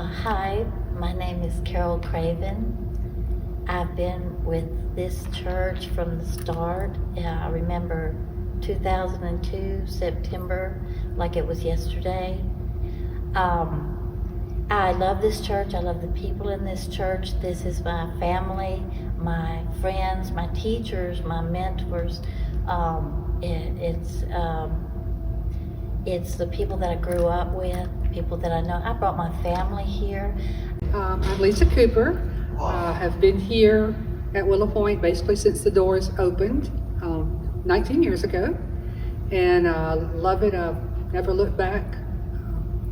Hi, my name is Carol Craven. I've been with this church from the start. I remember 2002, September, like it was yesterday. I love this church. I love the people in this church. This is my family, my friends, my teachers, my mentors. It's the people that I grew up with, people that I know. I brought my family here. I'm Lisa Cooper. I have been here at Willow Point basically since the doors opened 19 years ago, and I love it. I've never looked back.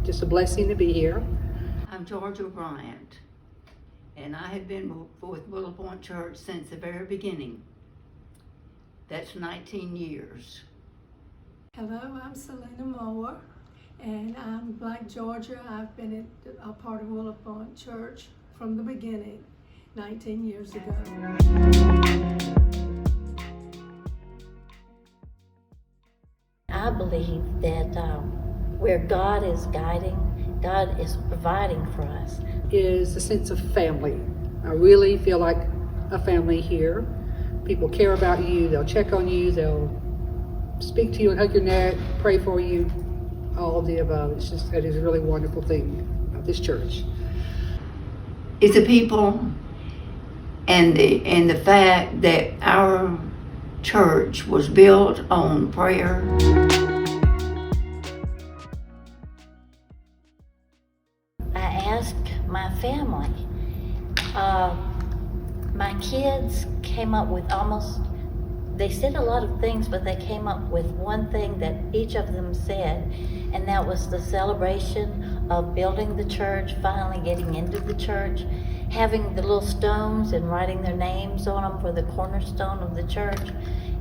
Just a blessing to be here. I'm Georgia Bryant, and I have been with Willow Point Church since the very beginning. That's 19 years. Hello, I'm Selena Moore, and I'm like Georgia. I've been a part of Willow Point Church from the beginning, 19 years ago. I believe that where God is guiding, God is providing for us. Is a sense of family. I really feel like a family here. People care about you. They'll check on you. They'll speak to you and hug your neck, pray for you, all of the above. That is a really wonderful thing about this church. It's the people and the fact that our church was built on prayer. I asked my family. My kids came up with they said a lot of things, but they came up with one thing that each of them said, and that was the celebration of building the church, finally getting into the church, having the little stones and writing their names on them for the cornerstone of the church.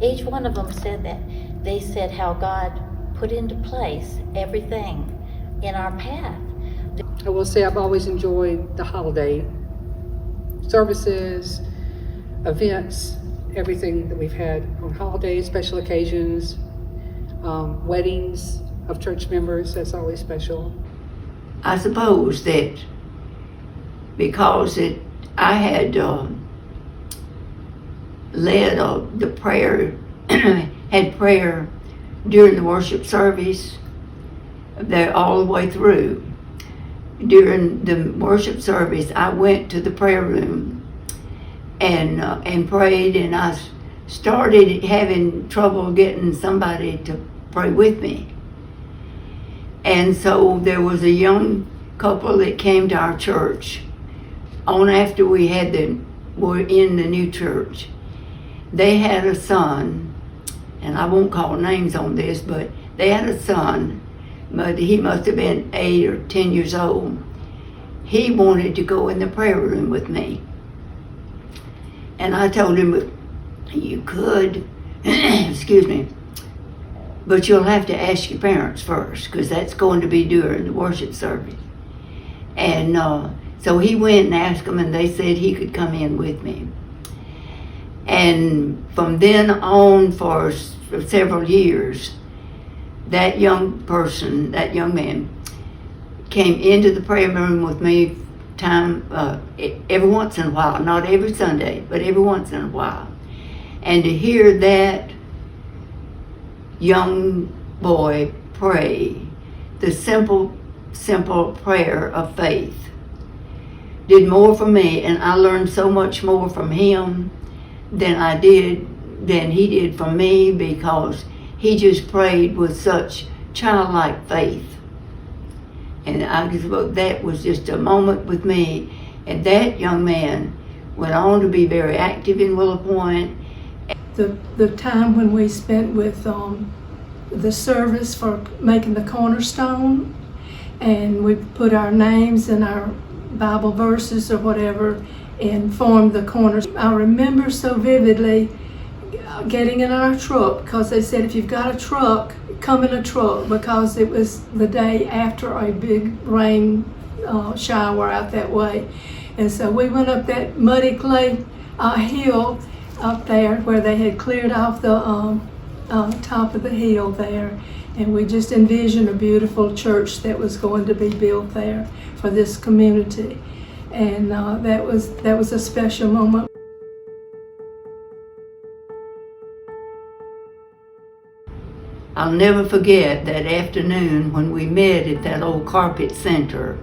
Each one of them said that. They said how God put into place everything in our path. I will say I've always enjoyed the holiday services, events, everything that we've had on holidays, special occasions, weddings of church members. That's always special. I suppose that because I had led the prayer, had prayer during the worship service there all the way through. During the worship service, I went to the prayer room and prayed, and I started having trouble getting somebody to pray with me. And so there was a young couple that came to our church on after we were in the new church. They had a son, and I won't call names on this, but they had a son, but he must have been 8 or 10 years old. He wanted to go in the prayer room with me. And I told him, you could, excuse me, but you'll have to ask your parents first, because that's going to be during the worship service. And so he went and asked them, and they said he could come in with me. And from then on, for several years, that young man, came into the prayer room with me every once in a while, not every Sunday, but every once in a while. And to hear that young boy pray the simple prayer of faith did more for me, and I learned so much more from him than he did from me, because he just prayed with such childlike faith. And I just thought that was just a moment with me. And that young man went on to be very active in Willow Point. The time when we spent with the service for making the cornerstone, and we put our names and our Bible verses or whatever and formed the cornerstone. I remember so vividly getting in our truck, because they said if you've got a truck, come in a truck, because it was the day after a big rain shower out that way. And so we went up that muddy clay hill up there where they had cleared off the top of the hill there, And we just envisioned a beautiful church that was going to be built there for this community. And that was a special moment. I'll never forget that afternoon when we met at that old carpet center.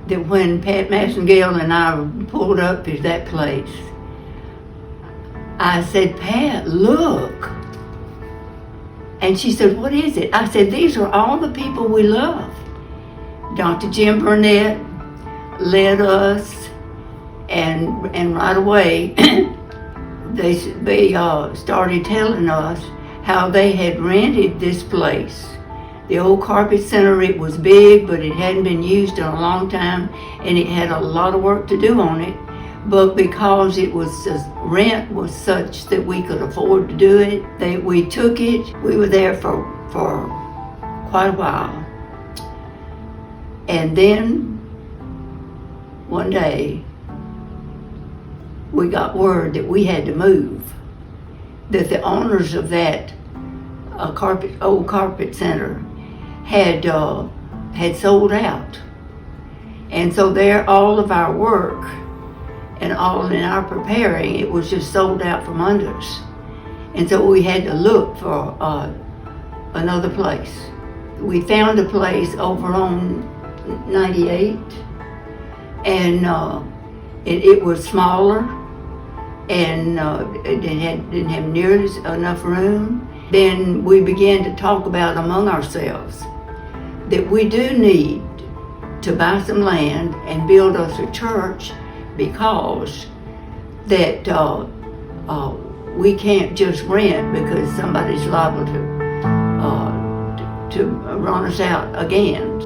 That when Pat Massengale and I pulled up at that place, I said, "Pat, look." And she said, "What is it?" I said, "These are all the people we love." Dr. Jim Burnett led us, and right away they started telling us how they had rented this place. The old carpet center, it was big, but it hadn't been used in a long time, and it had a lot of work to do on it. But because it was rent was such that we could afford to do it, we took it. We were there for quite a while. And then one day we got word that we had to move, that the owners of that old carpet center had sold out. And so there, all of our work and all in our preparing, it was just sold out from under us. And so we had to look for another place. We found a place over on 98, and it was smaller, and it didn't have nearly enough room. Then we began to talk about among ourselves that we do need to buy some land and build us a church, because that we can't just rent because somebody's liable to run us out again.